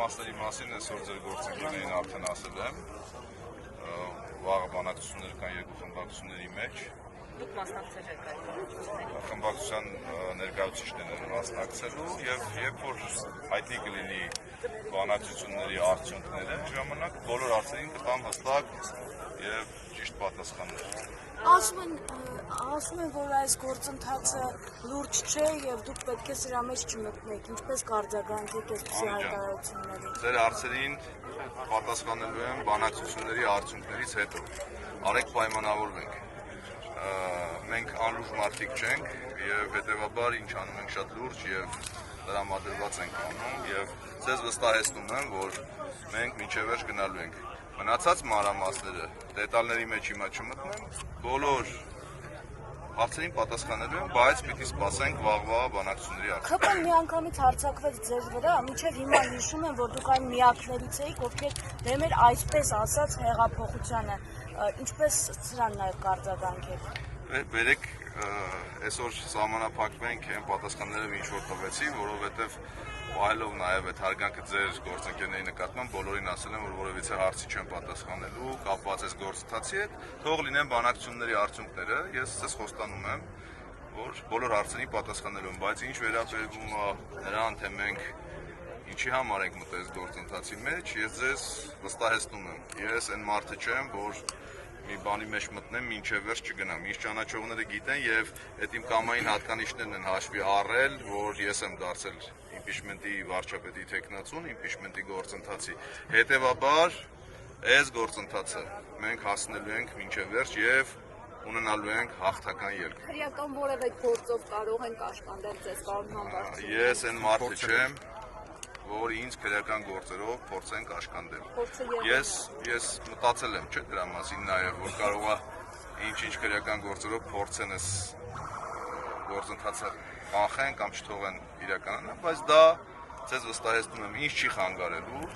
մանրամասների մասին այսօր ձեր գործընկերներին արդեն ասել եմ։ Վաղը բանակցություններ կան երկու խմբակցությունների մեջ։ Դուք մասնակցել եք այդ խմբակցության ներկայացուցիչներն են մասնակցելու եւ երբ որ հայտնի կլինի բանակցությունների արդյունքները, ժամանակ բոլոր հարցերին կտամ հստակ եւ ճիշտ պատասխաններ։ Ասում են, որ այս գործընթացը լուրջ չէ եւ դուք պետք է սրա մեջ չմտնեք, ինչպես կարձագանքեք այսպիսի հայտարարությունների։ Ձեր հարցերին պատասխանելու եմ բանակցությունների արդյունքներից հետո։ Արեք պայմանավորվենք։ Մենք անլուրջ մարդիկ չենք եւ հետեւաբար ինչ անում ենք շատ լուրջ եւ տրամադրված ենք անում եւ ձեզ վստահեցնում եմ, որ մենք մինչեւ վերջ գնալու ենք։ Մնացած մանրամասները դետալների մեջ հիմա չմտնեմ, բոլոր հարցերին պատասխանելու եմ, բայց պիտի սպասենք վաղվա բանակցությունների արդյունքները։ ՔՊ-ն միանգամից հարձակվեց ձեզ վրա, մինչև հիմա հիշում եմ, որ դուք այն միակներից էիք, ովքեր դեմ էր այսպես ասած հեղափոխությանը, ինչպես սրան նաև կարձագանքեք։ Բերեք այսօր սահմանափակվենք այն պատասխաններով ինչ որ տվեցի, որովհետև վայելով նաև այդ հարգանքը ձեր գործընկերների նկատմամբ բոլորին ասել եմ, որ որևիցե հարցի չեմ պատասխանելու, կապված այս գործընթացի հետ, թող լինեն բանակցությունների արդյունքները, ես ձեզ խոստանում եմ, որ բոլոր հարցերին պատասխանելու եմ, բայց ինչ վերաբերվում է նրան, թե մենք ինչի համար ենք մտել այս գործընթացի մեջ, ես ձեզ վստահեցնում եմ, ես այն մարդը չեմ, որ մի բանի մեջ մտնեմ, մինչև վերջ չգնամ։ Ինչ ճանաչողները գիտեն եւ այդ իմ կամային հատկանիշներն են հաշվի առել, որ ես եմ դարձել իմպիչմենտի վարչապետի տեխնացուն, իմպիչմենտի գործընթացի։ Հետևաբար, այս գործընթացը մենք հասնելու ենք մինչև վերջ եւ ունենալու ենք հաղթական ելք։ Քրեական որևէ գործով կարող ենք աշխատել ձեզ, պարոն Համբարձում։ Ես այն մարդը չեմ, որ ինձ քրեական գործերով փորձենք աշխատել։ Ես մտածել եմ, չէ՞ դրա մասին նաև, որ կարող է ինչ-ինչ քրեական գործերով փորձեն այս գործընթացը կանխեն կամ չթողեն իրականանալ, բայց դա ձեզ վստահեցնում եմ, ինձ չի խանգարելու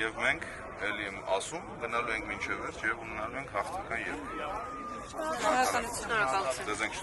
եւ մենք ելի եմ ասում, գնալու ենք մինչև վերջ եւ ունենալու ենք հաղթական ելք։ Շնորհակալություն։ Ձեզ ենք